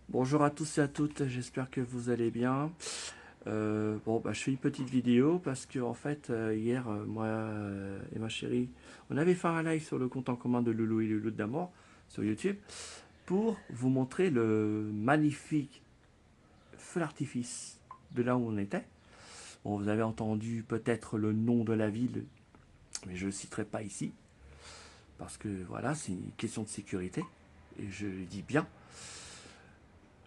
Bonjour à tous et à toutes, j'espère que vous allez bien. Je fais une petite vidéo parce que en fait hier moi et ma chérie, on avait fait un live sur le compte en commun de Loulou et Loulou d'amour sur YouTube pour vous montrer le magnifique feu d'artifice de là où on était. Bon, vous avez entendu peut-être le nom de la ville, mais je ne le citerai pas ici parce que voilà, c'est une question de sécurité et je le dis bien.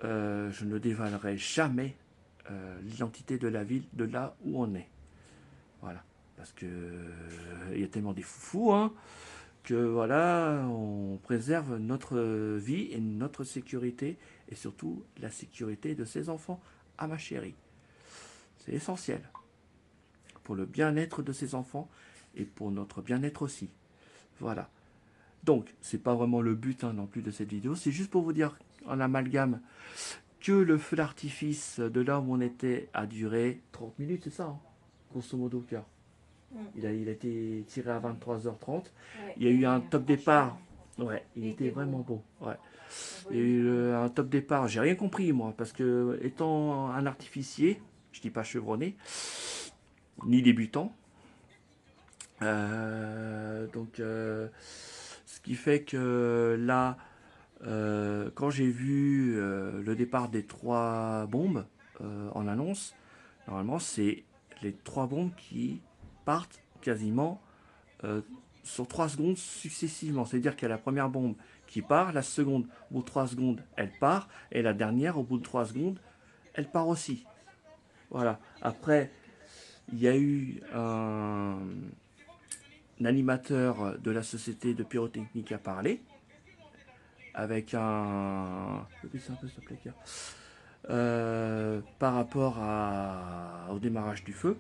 Je ne dévoilerai jamais l'identité de la ville de là où on est. Voilà. Parce que il y a tellement des foufous, hein, que voilà, on préserve notre vie et notre sécurité, et surtout la sécurité de ses enfants à ma chérie. C'est essentiel pour le bien-être de ses enfants et pour notre bien-être aussi. Voilà. Donc, c'est pas vraiment le but non plus de cette vidéo, c'est juste pour vous dire en amalgame que le feu d'artifice de là où on était a duré 30 minutes, c'est ça, hein, grosso modo, cœur. Il a été tiré à 23h30. Ouais, Il y a eu un top franchement, départ. Ouais, il il était était beau, vraiment hein. beau. Ouais. On Il y a voyait du eu beau. un top départ. J'ai rien compris, moi, parce que étant un artificier, je dis pas chevronné, ni débutant, ce qui fait que là, quand j'ai vu le départ des trois bombes en annonce, normalement, c'est les trois bombes qui partent quasiment euh, sur 3 secondes successivement. C'est-à-dire qu'il y a la première bombe qui part, la seconde, au bout de 3 secondes, elle part, et la dernière, au bout de 3 secondes, elle part aussi. Voilà. Après, il y a eu un animateur de la société de pyrotechnique à parler, avec un... un peu, s'il te plaît, par rapport au démarrage du feu.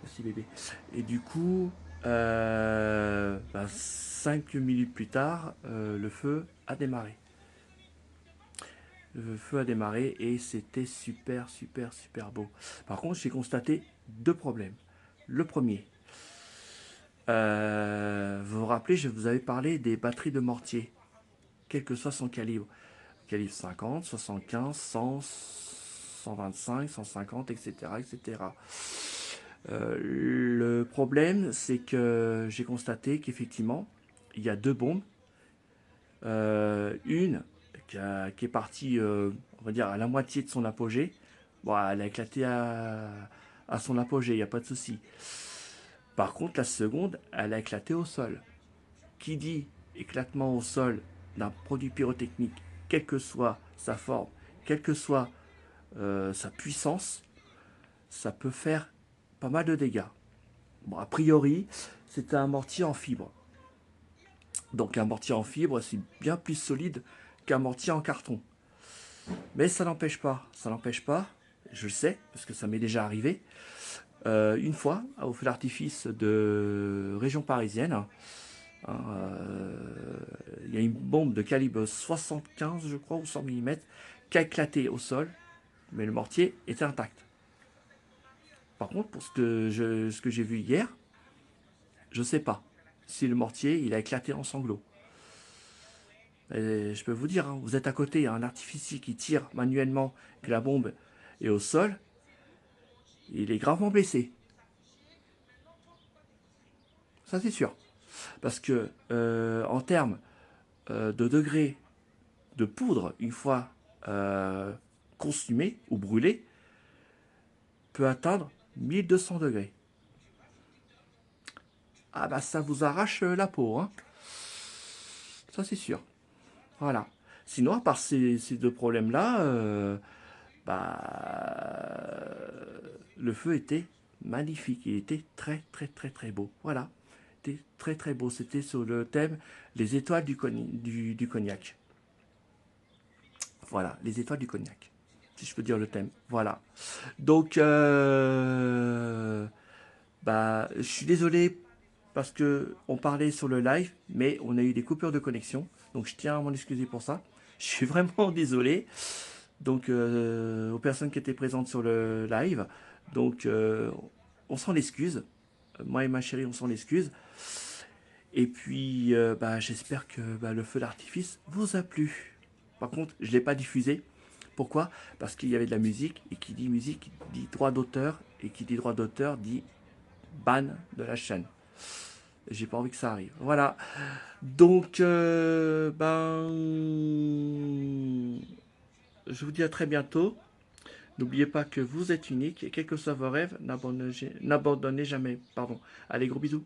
Merci bébé. Et du coup, 5 minutes plus tard, le feu a démarré. Le feu a démarré et c'était super, super, super beau. Par contre, j'ai constaté deux problèmes. Le premier, vous vous rappelez, je vous avais parlé des batteries de mortier, quel que soit son calibre. Calibre 50, 75, 100, 125, 150, etc. etc. Le problème, c'est que j'ai constaté qu'effectivement, il y a deux bombes. Une qui est partie, on va dire, à la moitié de son apogée. Bon, elle a éclaté à son apogée, il n'y a pas de souci. Par contre, la seconde, elle a éclaté au sol. Qui dit éclatement au sol d'un produit pyrotechnique, quelle que soit sa forme, quelle que soit sa puissance, ça peut faire pas mal de dégâts. Bon, a priori, c'est un mortier en fibre. Donc un mortier en fibre, c'est bien plus solide qu'un mortier en carton. Mais ça n'empêche pas, je le sais, parce que ça m'est déjà arrivé, une fois, au feu d'artifice de région parisienne, il y a une bombe de calibre 75, je crois, ou 100 mm, qui a éclaté au sol, mais le mortier était intact. Par contre, pour ce que j'ai vu hier, je ne sais pas si le mortier il a éclaté en sanglots. Et je peux vous dire, hein, vous êtes à côté, il y a un artificier qui tire manuellement, que la bombe est au sol, il est gravement blessé. Ça c'est sûr. Parce que en termes de degrés de poudre, une fois consumée ou brûlée, peut atteindre 1200 degrés. Ah bah ça vous arrache la peau, hein. Ça c'est sûr. Voilà. Sinon, à part ces deux problèmes-là, le feu était magnifique. Il était très très très très beau. Voilà. Il était très très beau. C'était sur le thème les étoiles du cognac. Voilà, les étoiles du cognac. Si je peux dire le thème. Voilà. Donc, je suis désolé parce que on parlait sur le live, mais on a eu des coupures de connexion. Donc, je tiens à m'en excuser pour ça. Je suis vraiment désolé. Donc, aux personnes qui étaient présentes sur le live. Donc, on s'en excuse. Moi et ma chérie, on s'en excuse. Et puis, j'espère que le feu d'artifice vous a plu. Par contre, je ne l'ai pas diffusé. Pourquoi? Parce qu'il y avait de la musique, et qui dit musique dit droit d'auteur, et qui dit droit d'auteur dit ban de la chaîne. J'ai pas envie que ça arrive. Voilà. Donc, je vous dis à très bientôt. N'oubliez pas que vous êtes unique et quels que soient vos rêves, n'abandonnez jamais. Pardon. Allez, gros bisous.